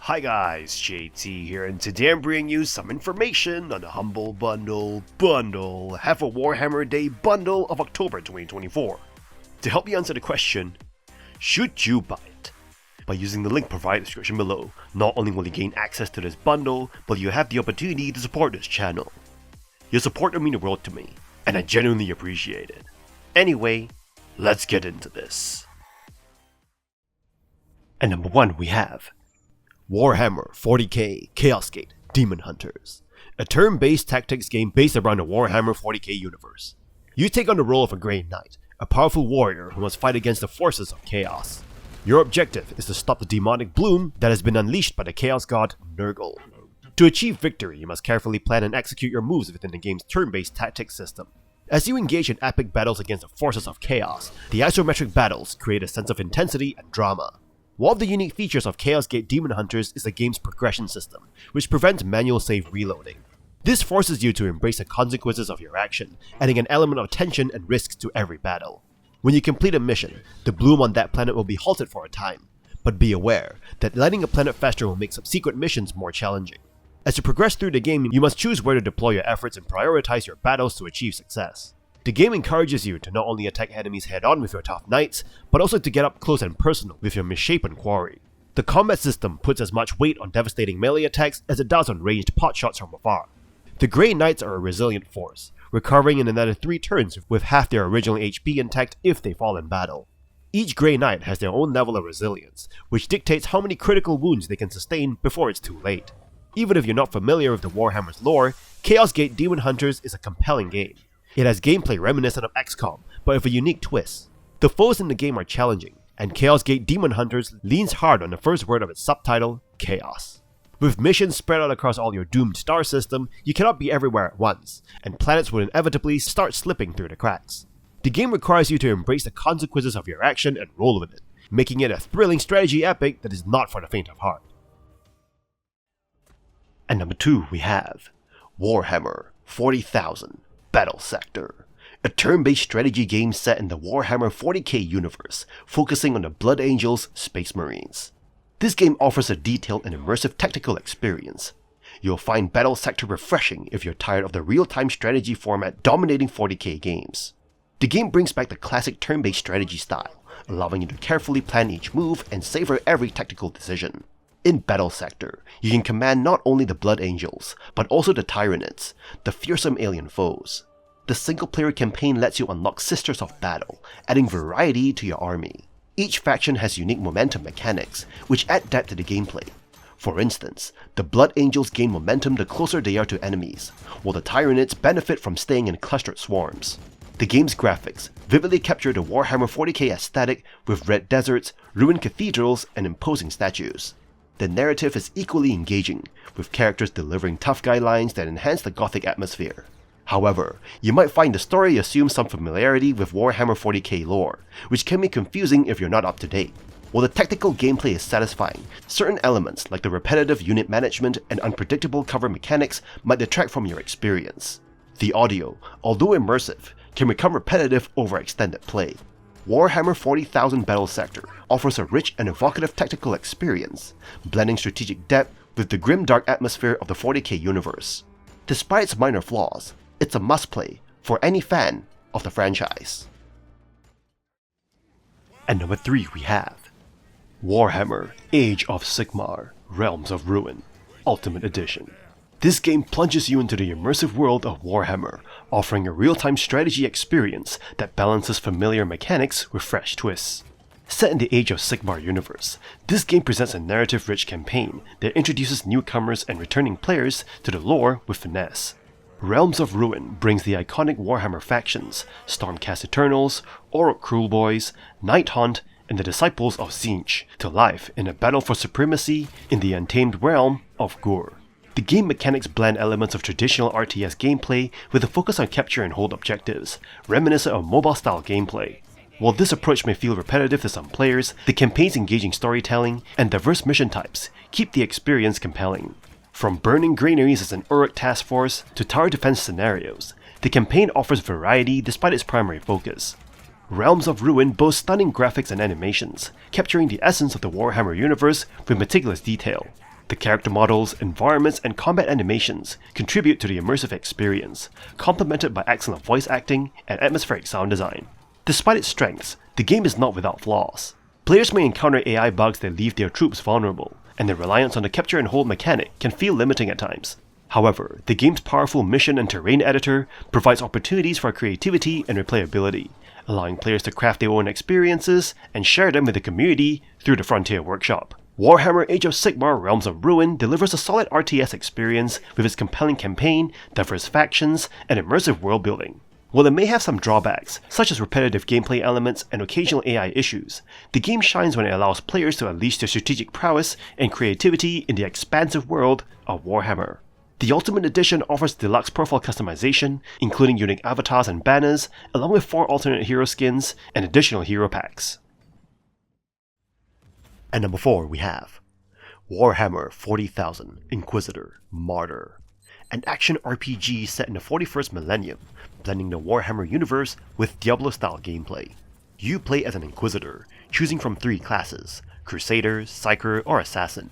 Hi guys, JT here, and today I'm bringing you some information on the Humble Bundle Have a Warhammer Day bundle of October 2024. To help you answer the question, should you buy it? By using the link provided in the description below, not only will you gain access to this bundle, but you have the opportunity to support this channel. Your support will mean the world to me, and I genuinely appreciate it. Anyway, let's get into this. And number 1 we have Warhammer 40k Chaosgate Daemonhunters, a turn-based tactics game based around the Warhammer 40k universe. You take on the role of a Grey Knight, a powerful warrior who must fight against the forces of chaos. Your objective is to stop the demonic bloom that has been unleashed by the chaos god Nurgle. To achieve victory, you must carefully plan and execute your moves within the game's turn-based tactics system. As you engage in epic battles against the forces of chaos, the isometric battles create a sense of intensity and drama. One of the unique features of Chaosgate Daemonhunters is the game's progression system, which prevents manual save reloading. This forces you to embrace the consequences of your action, adding an element of tension and risk to every battle. When you complete a mission, the bloom on that planet will be halted for a time, but be aware that lighting a planet faster will make subsequent missions more challenging. As you progress through the game, you must choose where to deploy your efforts and prioritize your battles to achieve success. The game encourages you to not only attack enemies head-on with your tough knights, but also to get up close and personal with your misshapen quarry. The combat system puts as much weight on devastating melee attacks as it does on ranged pot shots from afar. The Grey Knights are a resilient force, recovering in another 3 turns with half their original HP intact if they fall in battle. Each Grey Knight has their own level of resilience, which dictates how many critical wounds they can sustain before it's too late. Even if you're not familiar with the Warhammer's lore, Chaosgate Daemonhunters is a compelling game. It has gameplay reminiscent of XCOM, but with a unique twist. The foes in the game are challenging, and Chaosgate Daemonhunters leans hard on the first word of its subtitle, Chaos. With missions spread out across all your doomed star system, you cannot be everywhere at once, and planets will inevitably start slipping through the cracks. The game requires you to embrace the consequences of your action and roll with it, making it a thrilling strategy epic that is not for the faint of heart. And number 2 we have Warhammer 40,000 Battlesector, a turn-based strategy game set in the Warhammer 40k universe, focusing on the Blood Angels Space Marines. This game offers a detailed and immersive tactical experience. You'll find Battlesector refreshing if you're tired of the real-time strategy format dominating 40k games. The game brings back the classic turn-based strategy style, allowing you to carefully plan each move and savor every tactical decision. In Battlesector, you can command not only the Blood Angels, but also the Tyranids, the fearsome alien foes. The single-player campaign lets you unlock Sisters of Battle, adding variety to your army. Each faction has unique momentum mechanics, which add depth to the gameplay. For instance, the Blood Angels gain momentum the closer they are to enemies, while the Tyranids benefit from staying in clustered swarms. The game's graphics vividly capture the Warhammer 40k aesthetic with red deserts, ruined cathedrals, and imposing statues. The narrative is equally engaging, with characters delivering tough guy lines that enhance the gothic atmosphere. However, you might find the story assumes some familiarity with Warhammer 40k lore, which can be confusing if you're not up to date. While the tactical gameplay is satisfying, certain elements like the repetitive unit management and unpredictable cover mechanics might detract from your experience. The audio, although immersive, can become repetitive over extended play. Warhammer 40,000 Battlesector offers a rich and evocative tactical experience, blending strategic depth with the grim-dark atmosphere of the 40k universe. Despite its minor flaws, it's a must-play for any fan of the franchise. And number 3 we have Warhammer Age of Sigmar Realms of Ruin Ultimate Edition. This game plunges you into the immersive world of Warhammer, offering a real-time strategy experience that balances familiar mechanics with fresh twists. Set in the Age of Sigmar universe, this game presents a narrative-rich campaign that introduces newcomers and returning players to the lore with finesse. Realms of Ruin brings the iconic Warhammer factions, Stormcast Eternals, Orc Kruleboyz, Nighthaunt, and the Disciples of Tzeentch to life in a battle for supremacy in the untamed realm of Gur. The game mechanics blend elements of traditional RTS gameplay with a focus on capture and hold objectives, reminiscent of mobile-style gameplay. While this approach may feel repetitive to some players, the campaign's engaging storytelling and diverse mission types keep the experience compelling. From burning granaries as an Uruk task force to tower defense scenarios, the campaign offers variety despite its primary focus. Realms of Ruin boasts stunning graphics and animations, capturing the essence of the Warhammer universe with meticulous detail. The character models, environments, and combat animations contribute to the immersive experience, complemented by excellent voice acting and atmospheric sound design. Despite its strengths, the game is not without flaws. Players may encounter AI bugs that leave their troops vulnerable, and their reliance on the capture and hold mechanic can feel limiting at times. However, the game's powerful mission and terrain editor provides opportunities for creativity and replayability, allowing players to craft their own experiences and share them with the community through the Frontier Workshop. Warhammer Age of Sigmar Realms of Ruin delivers a solid RTS experience with its compelling campaign, diverse factions, and immersive world building. While it may have some drawbacks, such as repetitive gameplay elements and occasional AI issues, the game shines when it allows players to unleash their strategic prowess and creativity in the expansive world of Warhammer. The Ultimate Edition offers deluxe profile customization, including unique avatars and banners, along with 4 alternate hero skins and additional hero packs. And number 4 we have Warhammer 40,000 Inquisitor Martyr, an action RPG set in the 41st millennium, blending the Warhammer universe with Diablo-style gameplay. You play as an Inquisitor, choosing from 3 classes, Crusader, Psyker, or Assassin,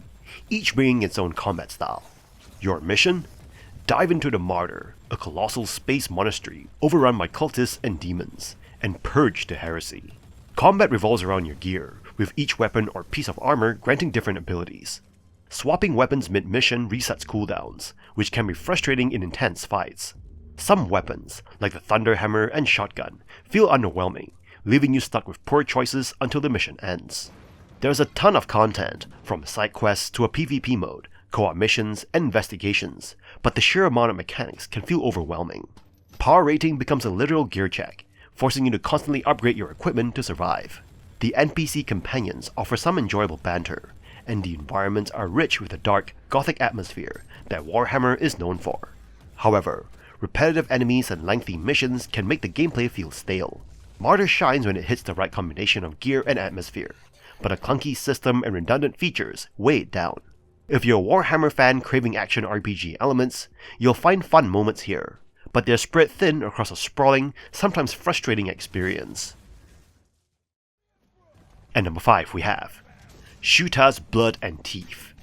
each bringing its own combat style. Your mission? Dive into the Martyr, a colossal space monastery overrun by cultists and demons, and purge the heresy. Combat revolves around your gear, with each weapon or piece of armor granting different abilities. Swapping weapons mid-mission resets cooldowns, which can be frustrating in intense fights. Some weapons, like the Thunderhammer and Shotgun, feel underwhelming, leaving you stuck with poor choices until the mission ends. There's a ton of content, from side quests to a PvP mode, co-op missions, and investigations, but the sheer amount of mechanics can feel overwhelming. Power rating becomes a literal gear check, forcing you to constantly upgrade your equipment to survive. The NPC companions offer some enjoyable banter, and the environments are rich with the dark, gothic atmosphere that Warhammer is known for. However, repetitive enemies and lengthy missions can make the gameplay feel stale. Martyr shines when it hits the right combination of gear and atmosphere, but a clunky system and redundant features weigh it down. If you're a Warhammer fan craving action RPG elements, you'll find fun moments here, but they're spread thin across a sprawling, sometimes frustrating experience. And number 5 we have Shootas Blood and Teef,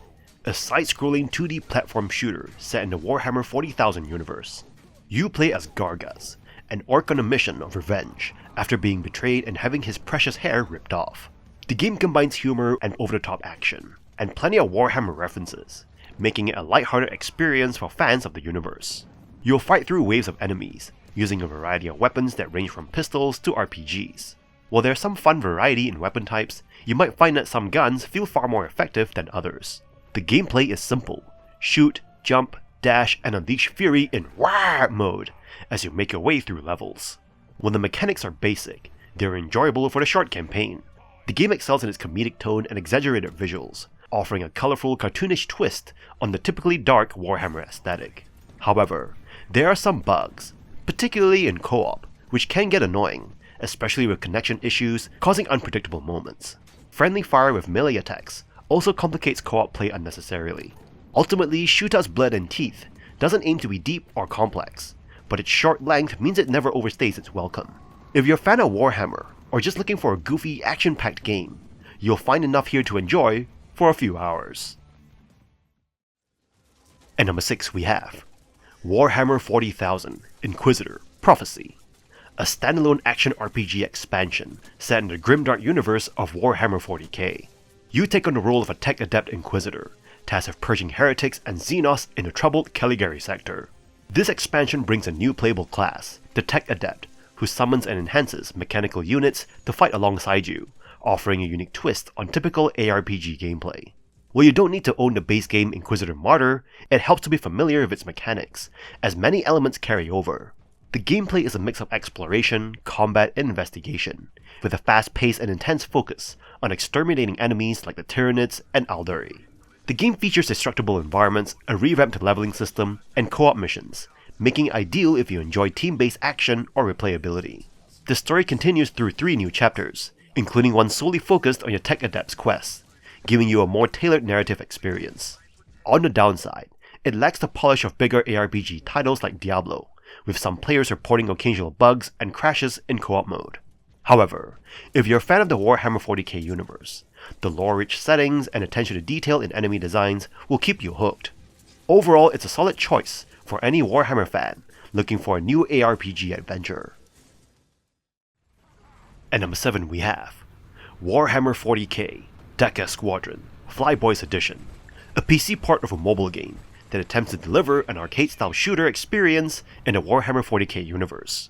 a side-scrolling 2D platform shooter set in the Warhammer 40,000 universe. You play as Gargas, an orc on a mission of revenge after being betrayed and having his precious hair ripped off. The game combines humor and over-the-top action, and plenty of Warhammer references, making it a lighthearted experience for fans of the universe. You'll fight through waves of enemies, using a variety of weapons that range from pistols to RPGs. While there's some fun variety in weapon types, you might find that some guns feel far more effective than others. The gameplay is simple: shoot, jump, dash, and unleash fury in WAR mode as you make your way through levels. When the mechanics are basic, they're enjoyable for the short campaign. The game excels in its comedic tone and exaggerated visuals, offering a colorful, cartoonish twist on the typically dark Warhammer aesthetic. However, there are some bugs, particularly in co-op, which can get annoying, especially with connection issues causing unpredictable moments. Friendly fire with melee attacks also complicates co-op play unnecessarily. Ultimately, Shootas Blood and Teeth doesn't aim to be deep or complex, but its short length means it never overstays its welcome. If you're a fan of Warhammer, or just looking for a goofy, action-packed game, you'll find enough here to enjoy for a few hours. And number 6 we have Warhammer 40,000 Inquisitor Prophecy, a standalone action RPG expansion set in the grimdark universe of Warhammer 40k. You take on the role of a tech-adept Inquisitor, tasked with purging heretics and Xenos in the troubled Caligari sector. This expansion brings a new playable class, the tech-adept, who summons and enhances mechanical units to fight alongside you, offering a unique twist on typical ARPG gameplay. While you don't need to own the base game Inquisitor Martyr, it helps to be familiar with its mechanics, as many elements carry over. The gameplay is a mix of exploration, combat, and investigation, with a fast-paced and intense focus on exterminating enemies like the Tyranids and Aldari. The game features destructible environments, a revamped leveling system, and co-op missions, making it ideal if you enjoy team-based action or replayability. The story continues through 3 new chapters, including one solely focused on your Tech Adept's quest, giving you a more tailored narrative experience. On the downside, it lacks the polish of bigger ARPG titles like Diablo, with some players reporting occasional bugs and crashes in co-op mode. However, if you're a fan of the Warhammer 40k universe, The lore-rich settings and attention to detail in enemy designs will keep you hooked. Overall, it's a solid choice for any Warhammer fan looking for a new ARPG adventure. At number 7 we have Warhammer 40k Dakka Squadron Flyboyz Edition, a PC port of a mobile game that attempts to deliver an arcade-style shooter experience in the Warhammer 40k universe.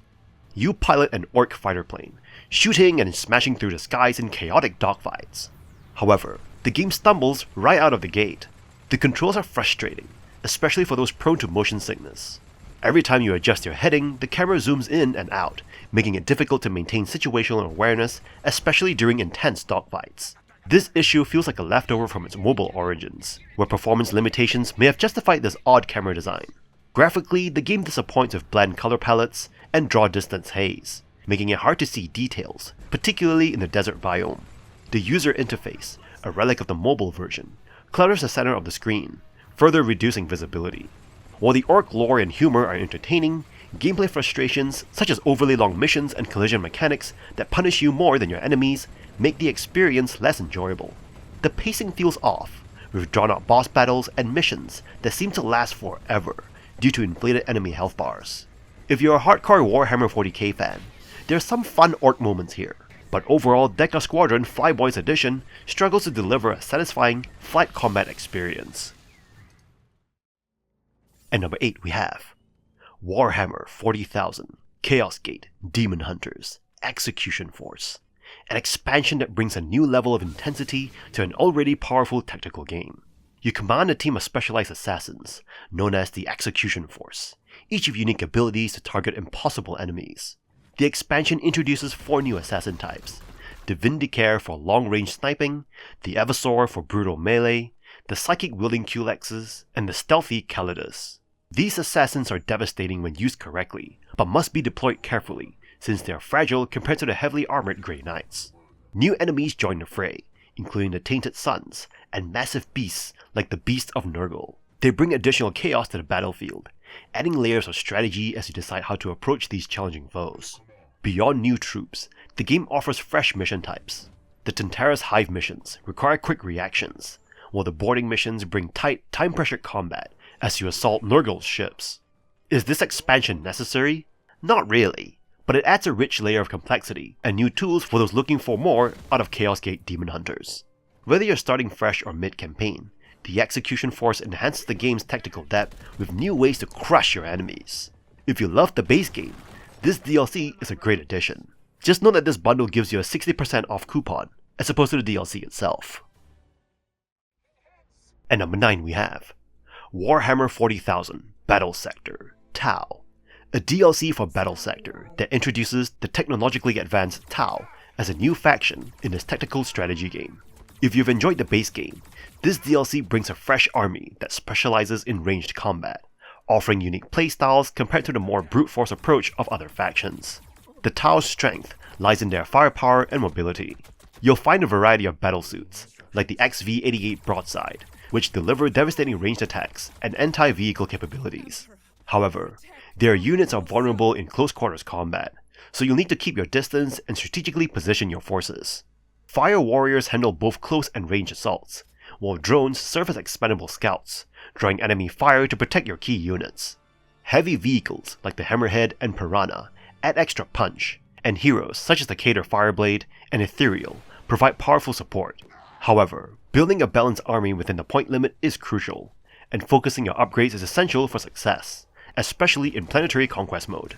You pilot an orc fighter plane, shooting and smashing through the skies in chaotic dogfights. However, the game stumbles right out of the gate. The controls are frustrating, especially for those prone to motion sickness. Every time you adjust your heading, the camera zooms in and out, making it difficult to maintain situational awareness, especially during intense dogfights. This issue feels like a leftover from its mobile origins, where performance limitations may have justified this odd camera design. Graphically, the game disappoints with bland color palettes and draw distance haze, making it hard to see details, particularly in the desert biome. The user interface, a relic of the mobile version, clutters the center of the screen, further reducing visibility. While the orc lore and humor are entertaining, gameplay frustrations such as overly long missions and collision mechanics that punish you more than your enemies make the experience less enjoyable. The pacing feels off, with drawn-out boss battles and missions that seem to last forever due to inflated enemy health bars. If you're a hardcore Warhammer 40k fan, there are some fun orc moments here, but overall Dakka Squadron Flyboyz Edition struggles to deliver a satisfying flight combat experience. At number 8 we have Warhammer 40,000 Chaosgate Daemonhunters Execution Force, an expansion that brings a new level of intensity to an already powerful tactical game. You command a team of specialized assassins, known as the Execution Force, each with unique abilities to target impossible enemies. The expansion introduces 4 new assassin types: the Vindicator for long-range sniping, the Evasor for brutal melee, the psychic-wielding Kulexes, and the stealthy Calidus. These assassins are devastating when used correctly, but must be deployed carefully, since they are fragile compared to the heavily armored Grey Knights. New enemies join the fray, including the Tainted Suns, and massive beasts like the Beast of Nurgle. They bring additional chaos to the battlefield, adding layers of strategy as you decide how to approach these challenging foes. Beyond new troops, the game offers fresh mission types. The Tantara's Hive missions require quick reactions, while the boarding missions bring tight, time-pressured combat as you assault Nurgle's ships. Is this expansion necessary? Not really, but it adds a rich layer of complexity and new tools for those looking for more out of Chaosgate Daemonhunters. Whether you're starting fresh or mid-campaign, the Execution Force enhances the game's tactical depth with new ways to crush your enemies. If you love the base game, this DLC is a great addition. Just know that this bundle gives you a 60% off coupon, as opposed to the DLC itself. At number 9 we have Warhammer 40,000 Battlesector Tau, a DLC for Battlesector that introduces the technologically advanced Tau as a new faction in this tactical strategy game. If you've enjoyed the base game, this DLC brings a fresh army that specializes in ranged combat, offering unique playstyles compared to the more brute force approach of other factions. The Tau's strength lies in their firepower and mobility. You'll find a variety of battlesuits, like the XV-88 broadside, which deliver devastating ranged attacks and anti-vehicle capabilities. However, their units are vulnerable in close quarters combat, so you'll need to keep your distance and strategically position your forces. Fire warriors handle both close and range assaults, while drones serve as expendable scouts, drawing enemy fire to protect your key units. Heavy vehicles like the Hammerhead and Piranha add extra punch, and heroes such as the Cater Fireblade and Ethereal provide powerful support. However, building a balanced army within the point limit is crucial, and focusing your upgrades is essential for success, especially in Planetary Conquest mode.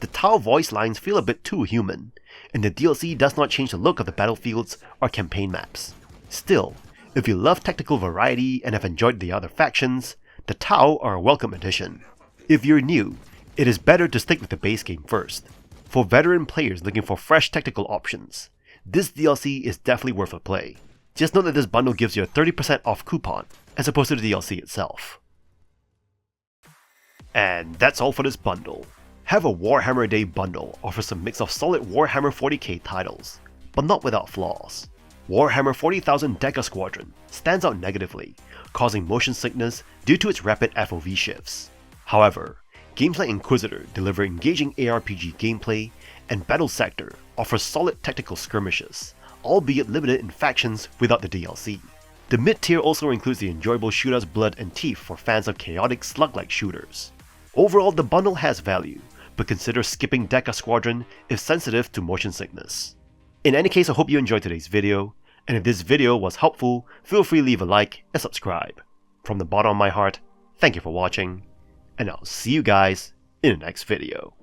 The Tau voice lines feel a bit too human, and the DLC does not change the look of the battlefields or campaign maps. Still, if you love tactical variety and have enjoyed the other factions, the Tau are a welcome addition. If you're new, it is better to stick with the base game first. For veteran players looking for fresh tactical options, this DLC is definitely worth a play. Just know that this bundle gives you a 30% off coupon, as opposed to the DLC itself. And that's all for this bundle. Have a Warhammer Day bundle offers a mix of solid Warhammer 40k titles, but not without flaws. Warhammer 40,000 Dakka Squadron stands out negatively, causing motion sickness due to its rapid FOV shifts. However, games like Inquisitor deliver engaging ARPG gameplay, and Battlesector offers solid tactical skirmishes, albeit limited in factions without the DLC. The mid-tier also includes the enjoyable Shootas, Blood, and Teef for fans of chaotic slug-like shooters. Overall, the bundle has value, but consider skipping Dakka Squadron if sensitive to motion sickness. In any case, I hope you enjoyed today's video, and if this video was helpful, feel free to leave a like and subscribe. From the bottom of my heart, thank you for watching, and I'll see you guys in the next video.